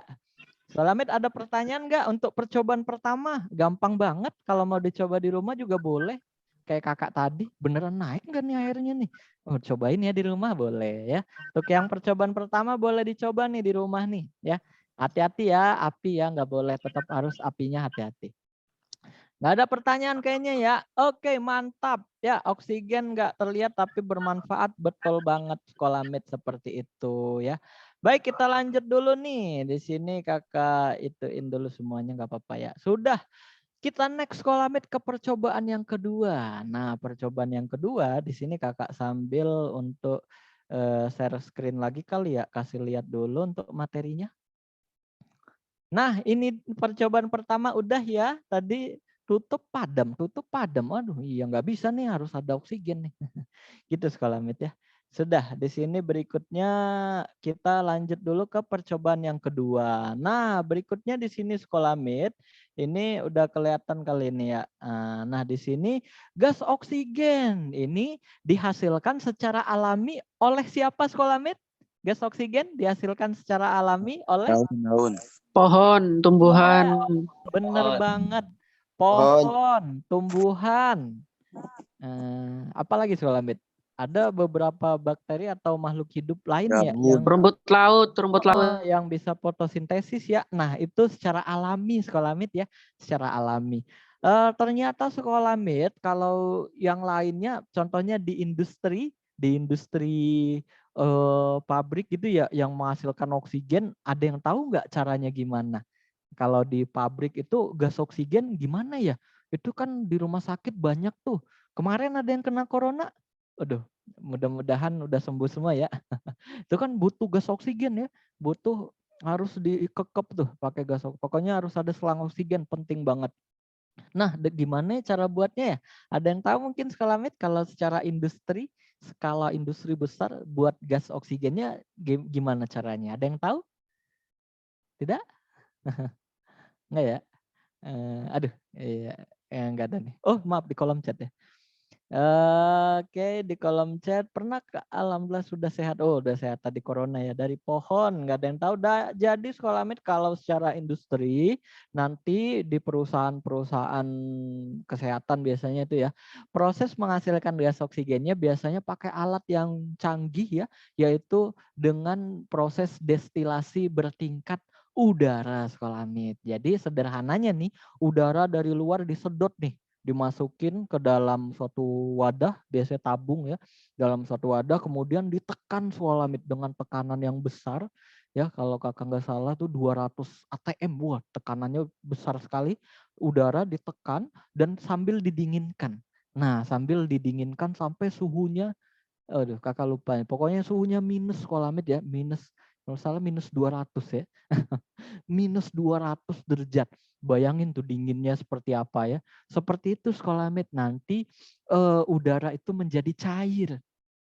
Skolamid ada pertanyaan nggak untuk percobaan pertama? Gampang banget, kalau mau dicoba di rumah juga boleh. Kayak kakak tadi, beneran naik nggak nih airnya nih? Oh, cobain ya di rumah boleh ya. Untuk yang percobaan pertama boleh dicoba nih di rumah nih ya. Hati-hati ya, api ya nggak boleh, tetap harus apinya hati-hati. Nggak ada pertanyaan kayaknya ya. Oke, mantap. Ya, oksigen nggak terlihat tapi bermanfaat. Betul banget skolamid seperti itu ya. Baik, kita lanjut dulu nih. Di sini kakak ituin dulu semuanya nggak apa-apa ya. Sudah. Kita next skolamid ke percobaan yang kedua. Nah, percobaan yang kedua di sini kakak sambil untuk share screen lagi kali ya. Kasih lihat dulu untuk materinya. Nah, ini percobaan pertama udah ya. Tadi tutup padam. Aduh, iya nggak bisa nih, harus ada oksigen nih. Gitu skolamid ya. Sudah, di sini berikutnya kita lanjut dulu ke percobaan yang kedua. Nah, berikutnya di sini skolamid. Ini udah kelihatan kali ini ya. Nah, di sini gas oksigen ini dihasilkan secara alami oleh siapa skolamid? Gas oksigen dihasilkan secara alami oleh Daun. Pohon, tumbuhan. bener banget. Pohon, tumbuhan. Apalagi skolamid? Ada beberapa bakteri atau makhluk hidup lain ya yang Rumput laut. yang bisa fotosintesis ya. Nah, itu secara alami skolamid ya, secara alami. Ternyata sekolah med kalau yang lainnya, contohnya di industri pabrik gitu ya, yang menghasilkan oksigen, ada yang tahu nggak caranya gimana? Kalau di pabrik itu gas oksigen gimana ya? Itu kan di rumah sakit banyak tuh. Kemarin ada yang kena corona. Aduh, mudah-mudahan udah sembuh semua ya. Itu kan butuh gas oksigen ya. Butuh harus dikekep tuh pakai gas. Pokoknya harus ada selang oksigen, penting banget. Nah, gimana cara buatnya ya? Ada yang tahu mungkin skala med kalau secara industri, skala industri besar buat gas oksigennya gimana caranya? Ada yang tahu? Tidak? Enggak ya? Aduh, iya, enggak ada nih. Oh, maaf di kolom chat ya. Oke, di kolom chat pernah alhamdulillah sudah sehat. Oh, udah sehat tadi corona ya dari pohon. Nggak ada yang tahu. Jadi sekolah med kalau secara industri nanti di perusahaan-perusahaan kesehatan biasanya itu ya proses menghasilkan gas oksigennya biasanya pakai alat yang canggih ya, yaitu dengan proses destilasi bertingkat udara sekolah med. Jadi sederhananya nih udara dari luar disedot nih, dimasukin ke dalam suatu wadah, biasanya tabung ya, dalam suatu wadah, kemudian ditekan sualamit dengan tekanan yang besar ya, kalau kakak nggak salah tuh 200 atm, wah tekanannya besar sekali, udara ditekan dan sambil didinginkan. Nah, sambil didinginkan sampai suhunya, aduh kakak lupa ya, pokoknya suhunya minus sualamit ya, minus, kalau salah minus 200 ya. Minus 200 derajat. Bayangin tuh dinginnya seperti apa ya. Seperti itu sekolah med, nanti udara itu menjadi cair.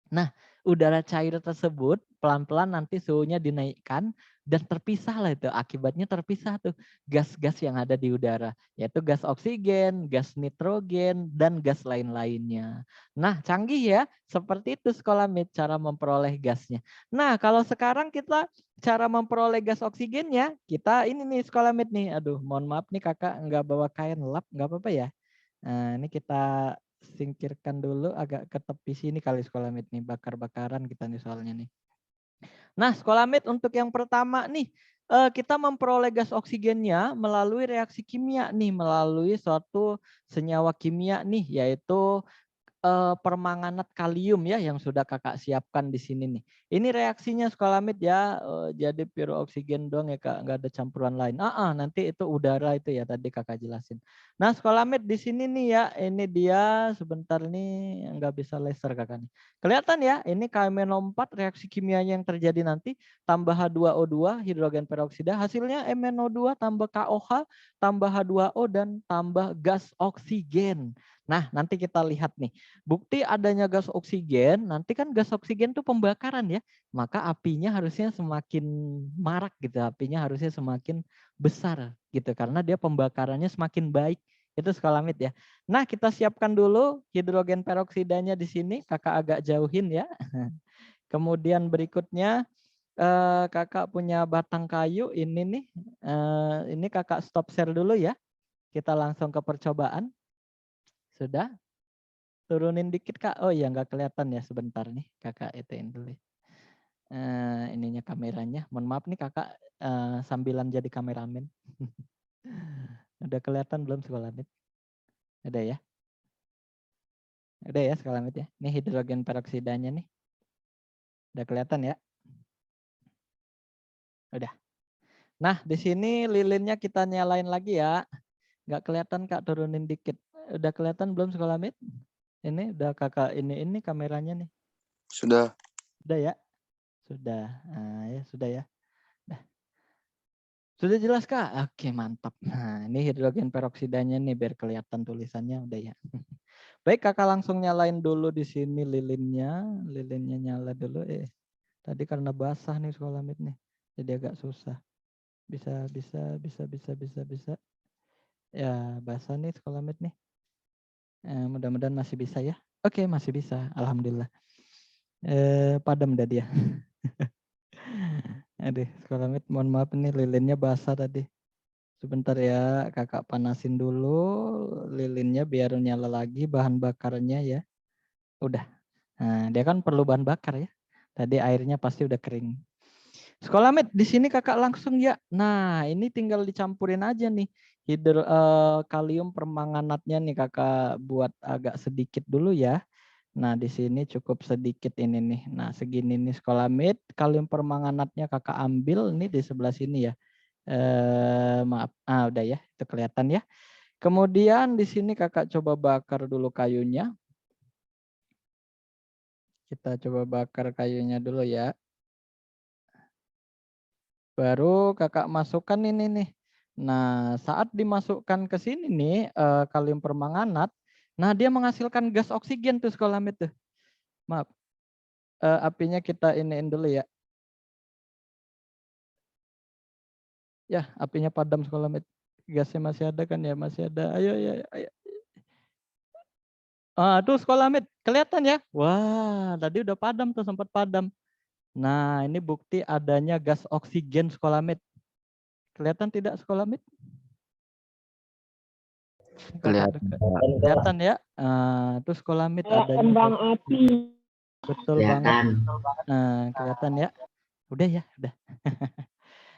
Nah, udara cair tersebut pelan-pelan nanti suhunya dinaikkan dan terpisah lah itu. Akibatnya terpisah tuh gas-gas yang ada di udara, yaitu gas oksigen, gas nitrogen, dan gas lain-lainnya. Nah, canggih ya. Seperti itu sekolah med cara memperoleh gasnya. Nah, kalau sekarang kita cara memperoleh gas oksigennya, kita ini nih sekolah med nih. Aduh, mohon maaf nih kakak nggak bawa kain lap, nggak apa-apa ya. Nah, ini kita singkirkan dulu agak ke tepi sini kali sekolah med nih, bakar-bakaran kita nih soalnya nih. Nah, sekolah med untuk yang pertama nih, kita memperoleh gas oksigennya melalui reaksi kimia nih, melalui suatu senyawa kimia nih, yaitu permanganat kalium ya yang sudah kakak siapkan di sini nih. Ini reaksinya sekolah med ya, jadi pure oksigen doang ya kak, nggak ada campuran lain. Nanti itu udara itu ya tadi kakak jelasin. Nah sekolah med di sini nih ya, ini dia sebentar nih nggak bisa laser kakak nih. Kelihatan ya, ini KMNO4 reaksi kimianya yang terjadi nanti tambah H2O2 hidrogen peroksida, hasilnya MnO2 tambah KOH tambah H2O dan tambah gas oksigen. Nah, nanti kita lihat nih. Bukti adanya gas oksigen, nanti kan gas oksigen itu pembakaran ya. Maka apinya harusnya semakin marak gitu, apinya harusnya semakin besar gitu karena dia pembakarannya semakin baik. Itu skala med ya. Nah, kita siapkan dulu hidrogen peroksidanya di sini, kakak agak jauhin ya. Kemudian berikutnya kakak punya batang kayu ini nih. Ini kakak stop share dulu ya. Kita langsung ke percobaan. Sudah? Turunin dikit kak. Oh iya nggak kelihatan ya sebentar nih kakak itiin dulu. Ininya kameranya. Mohon maaf nih kakak sambilan jadi kameramen. Udah kelihatan belum sekolah med? Udah ya? Udah ya sekolah med ya? Ini hidrogen peroksidanya nih. Udah kelihatan ya? Udah. Nah di sini lilinnya kita nyalain lagi ya. Nggak kelihatan kak, turunin dikit. Udah kelihatan belum sekolah med? Ini udah kakak ini kameranya nih. Sudah. Sudah ya? Sudah. Ya sudah ya. Nah. Sudah jelas kak? Oke mantap. Nah ini hidrogen peroksidanya nih biar kelihatan tulisannya udah ya. Baik kakak langsung nyalain dulu di sini lilinnya. Lilinnya nyala dulu. Tadi karena basah nih sekolah med nih. Jadi agak susah. Bisa. Ya basah nih sekolah med nih. Mudah-mudahan masih bisa ya. Oke masih bisa. Alhamdulillah. Padam dah dia. Aduh, sekolah med mohon maaf nih lilinnya basah tadi. Sebentar ya, kakak panasin dulu lilinnya biar nyala lagi bahan bakarnya ya. Udah. Nah, dia kan perlu bahan bakar ya. Tadi airnya pasti udah kering. Sekolah med di sini kakak langsung ya. Nah, ini tinggal dicampurin aja nih kalium permanganatnya nih kakak buat agak sedikit dulu ya. Nah di sini cukup sedikit ini nih. Nah segini nih skolamid, kalium permanganatnya kakak ambil nih di sebelah sini ya. Maaf, udah ya, itu kelihatan ya. Kemudian di sini kakak coba bakar dulu kayunya. Kita coba bakar kayunya dulu ya. Baru kakak masukkan ini nih. Nah, saat dimasukkan ke sini nih kalium permanganat, nah dia menghasilkan gas oksigen tuh skolamid tuh. Maaf, apinya kita iniin dulu ya. Ya, apinya padam skolamid. Gasnya masih ada kan ya? Masih ada. Ayo, ayo, ayo. Tuh skolamid, kelihatan ya? Wah, tadi udah padam tuh, sempat padam. Nah, ini bukti adanya gas oksigen skolamid. Kelihatan tidak skolamid? Kelihatan. Kelihatan ya. Terus skolamid Kayak adanya kembang gas api. oksigen. Betul banget. Nah, kelihatan ya. Udah ya, udah.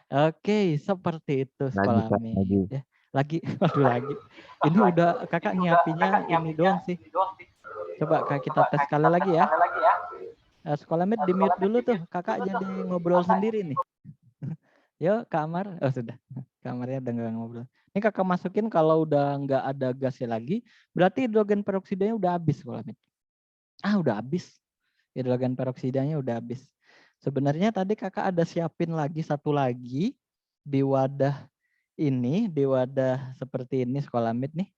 Oke, seperti itu skolamid ya. Lagi, waduh lagi. Ini udah kakak nyiapinnya ini doang sih. Coba kak kita tes sekali lagi ya. Skolamid di mute dulu tuh, kakak jadi ngobrol sendiri nih. Yuk kamar, oh sudah, kamarnya udah nggak ngobrol. Ini kakak masukin kalau udah nggak ada gasnya lagi, berarti hidrogen peroksidanya udah habis skolamid. Udah habis. Hidrogen peroksidanya udah habis. Sebenarnya tadi kakak ada siapin lagi satu lagi di wadah ini, di wadah seperti ini skolamid nih.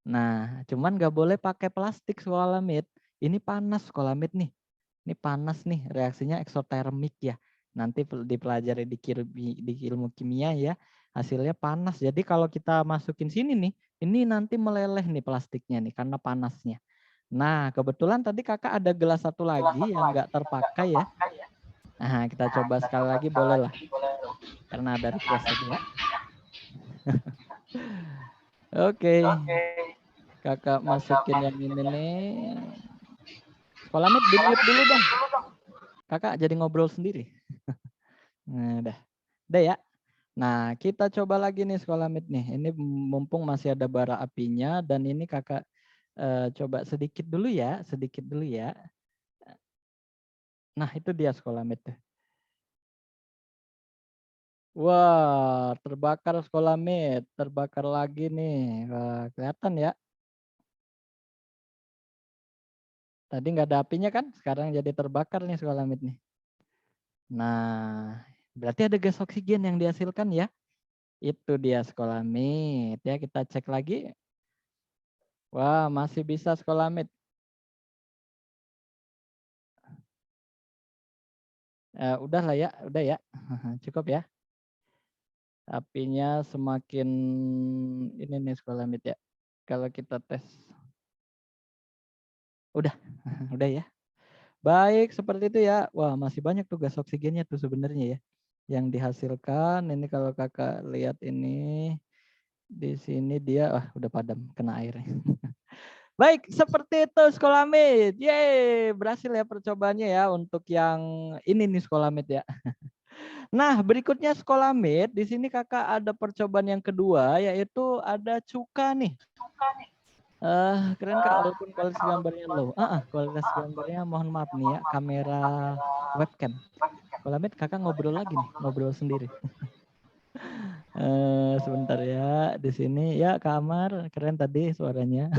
Nah, cuman nggak boleh pakai plastik skolamid. Ini panas skolamid nih. Ini panas nih, reaksinya eksotermik ya. Nanti dipelajari di ilmu kimia ya. Hasilnya panas. Jadi kalau kita masukin sini nih, ini nanti meleleh nih plastiknya nih karena panasnya. Nah, kebetulan tadi kakak ada gelas satu lagi yang nggak terpakai ya. Nah, kita coba sekali lagi boleh lah. Karena ada request tadi ya. Oke. Kakak masukin yang ini nih. Skolamid di mute dulu dong. Kakak jadi ngobrol sendiri. Nah, udah ya. Nah, kita coba lagi nih skolamid nih. Ini mumpung masih ada bara apinya dan ini kakak coba sedikit dulu ya, sedikit dulu ya. Nah, itu dia skolamid tuh. Wah, terbakar skolamid, terbakar lagi nih. Wah, kelihatan ya. Tadi nggak ada apinya kan, sekarang jadi terbakar nih skolamid nih. Nah, berarti ada gas oksigen yang dihasilkan ya. Itu dia skolamid. Ya, kita cek lagi. Wah, masih bisa skolamid. Udah lah ya, udah ya. Cukup ya. Apinya semakin ini nih skolamid ya. Kalau kita tes. Udah, udah ya. Baik, seperti itu ya. Wah, masih banyak tuh gas oksigennya tuh sebenarnya ya. Yang dihasilkan, ini kalau kakak lihat ini, di sini dia, udah padam, kena air. Baik, seperti itu skolamid. Yeay, berhasil ya percobaannya ya untuk yang ini nih skolamid ya. Nah, berikutnya skolamid. Di sini kakak ada percobaan yang kedua, yaitu ada cuka nih. Keren kak, walaupun kualitas gambarnya low. Kualitas gambarnya mohon maaf nih ya, kamera webcam. Skolamid kakak ngobrol lagi nih, ngobrol sendiri. Sebentar ya, di sini ya kamar, keren tadi suaranya.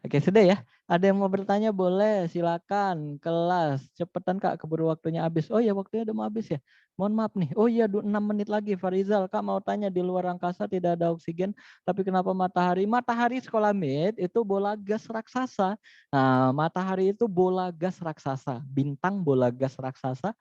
Oke, sudah ya. Ada yang mau bertanya boleh, silakan. Kelas, cepetan Kak, keburu waktunya habis. Oh ya, waktunya udah mau habis ya. Mohon maaf nih. Oh iya, 6 menit lagi. Farizal, Kak mau tanya, di luar angkasa tidak ada oksigen, tapi kenapa matahari? Matahari skolamid itu bola gas raksasa. Nah, matahari itu bola gas raksasa. Bintang bola gas raksasa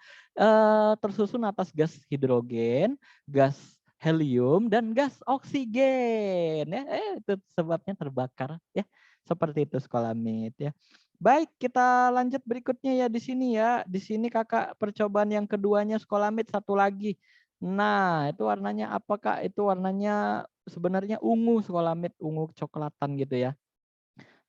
tersusun atas gas hidrogen, gas helium, dan gas oksigen. Ya, itu sebabnya terbakar ya. Seperti itu skolamid ya. Baik, kita lanjut berikutnya ya di sini ya. Di sini kakak percobaan yang keduanya skolamid satu lagi. Nah, itu warnanya apa Kak? Itu warnanya sebenarnya ungu skolamid, ungu coklatan gitu ya.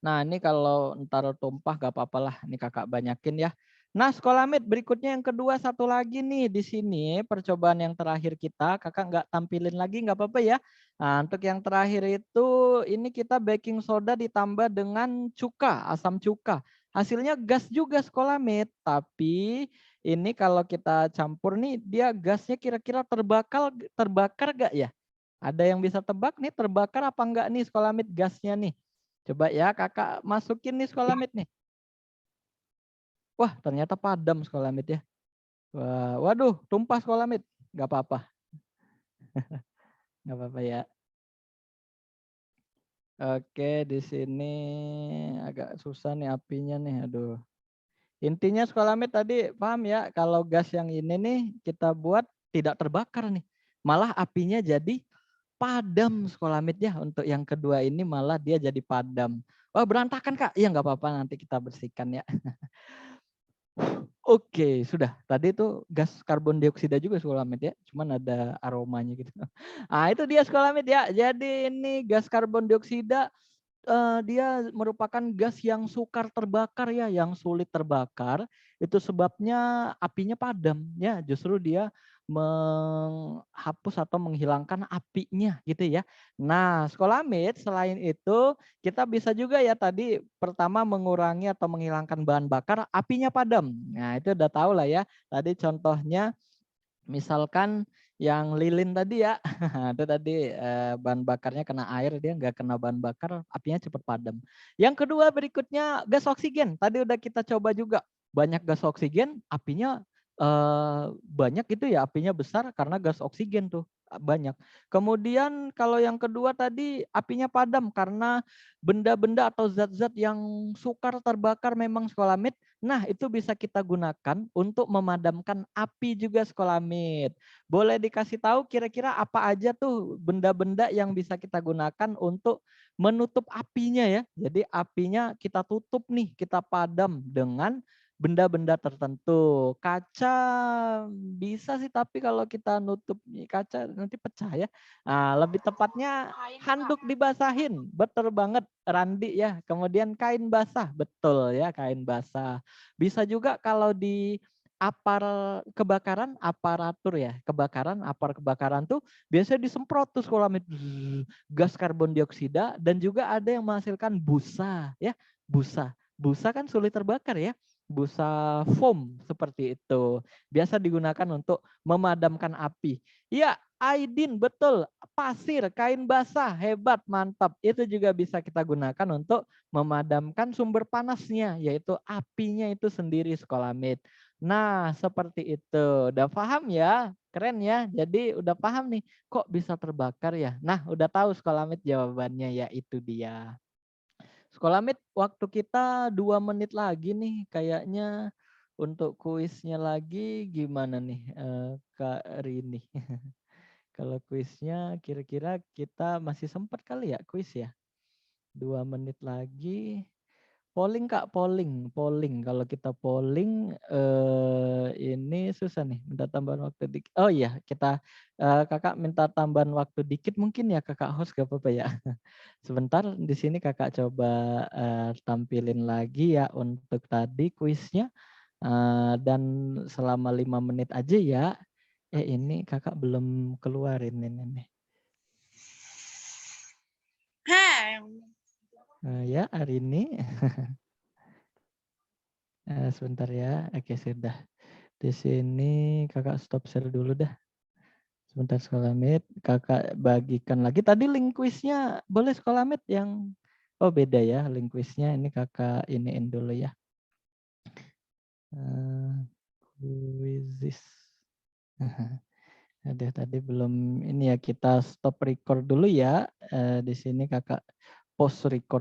Nah, ini kalau ntar tumpah gak apa-apa lah. Ini kakak banyakin ya. Nah, Skolamit berikutnya yang kedua satu lagi nih di sini percobaan yang terakhir kita, kakak nggak tampilin lagi nggak apa-apa ya. Nah, untuk yang terakhir itu ini kita baking soda ditambah dengan cuka, asam cuka. Hasilnya gas juga Skolamit, tapi ini kalau kita campur nih dia gasnya kira-kira terbakar gak ya? Ada yang bisa tebak nih terbakar apa enggak nih Skolamit gasnya nih? Coba ya kakak masukin nih Skolamit nih. Wah, ternyata padam Skolamit ya. Wah, waduh, tumpah Skolamit. Nggak apa-apa. Nggak apa-apa ya. Oke, di sini agak susah nih apinya nih. Aduh. Intinya Skolamit tadi paham ya, kalau gas yang ini nih kita buat tidak terbakar nih. Malah apinya jadi padam Skolamit ya. Untuk yang kedua ini malah dia jadi padam. Wah, berantakan Kak. Iya, nggak apa-apa, nanti kita bersihkan ya. Oke, sudah. Tadi itu gas karbon dioksida juga Skolamit ya, cuman ada aromanya gitu. Ah, itu dia Skolamit ya. Jadi ini gas karbon dioksida dia merupakan gas yang sukar terbakar ya, yang sulit terbakar. Itu sebabnya apinya padam ya, justru dia menghapus atau menghilangkan apinya gitu ya. Nah, Skolamit selain itu kita bisa juga ya tadi pertama mengurangi atau menghilangkan bahan bakar, apinya padam. Nah, itu udah tahu lah ya. Tadi contohnya misalkan yang lilin tadi ya, itu tadi bahan bakarnya kena air, dia nggak kena bahan bakar, apinya cepat padam. Yang kedua berikutnya gas oksigen. Tadi udah kita coba juga, banyak gas oksigen, apinya banyak itu ya, apinya besar karena gas oksigen tuh banyak. Kemudian kalau yang kedua tadi apinya padam karena benda-benda atau zat-zat yang sukar terbakar memang Skolamit. Nah, itu bisa kita gunakan untuk memadamkan api juga Skolamit. Boleh dikasih tahu kira-kira apa aja tuh benda-benda yang bisa kita gunakan untuk menutup apinya ya. Jadi apinya kita tutup nih, kita padam dengan benda-benda tertentu. Kaca bisa sih, tapi kalau kita nutup kaca nanti pecah ya. Nah, lebih tepatnya handuk dibasahin, betul banget Randi ya. Kemudian kain basah, betul ya, kain basah. Bisa juga kalau di aparatur ya, apar kebakaran tuh biasanya disemprot tuh Skolamit gas karbon dioksida, dan juga ada yang menghasilkan busa ya, busa kan sulit terbakar ya, busa foam seperti itu biasa digunakan untuk memadamkan api. Ya, Aidin betul, pasir, kain basah, hebat, mantap. Itu juga bisa kita gunakan untuk memadamkan sumber panasnya, yaitu apinya itu sendiri Skolamit. Nah, seperti itu. Udah paham ya? Keren ya. Jadi udah paham nih, kok bisa terbakar ya? Nah, udah tahu Skolamit jawabannya, ya itu dia. Skolamit, waktu kita 2 menit lagi nih kayaknya untuk kuisnya lagi gimana nih Kak Rini? Kalau kuisnya kira-kira kita masih sempat kali ya kuis ya? 2 menit lagi. Polling Kak, polling. Kalau kita polling ini susah nih, minta tambahan waktu dikit. Oh iya, kita Kakak minta tambahan waktu dikit mungkin ya Kakak host, gak apa-apa ya. Sebentar di sini Kakak coba tampilin lagi ya untuk tadi kuisnya. Dan selama 5 menit aja ya. Ini Kakak belum keluarin ini nih. Ya, hari ini. Sebentar ya. Oke, sudah. Di sini Kakak stop share dulu dah. Sebentar Skolamit, Kakak bagikan lagi. Tadi link kuisnya boleh Skolamit yang beda ya link kuisnya. Ini Kakak iniin dulu ya. Quizzes. Ada tadi belum ini ya, kita stop record dulu ya. Di sini Kakak post record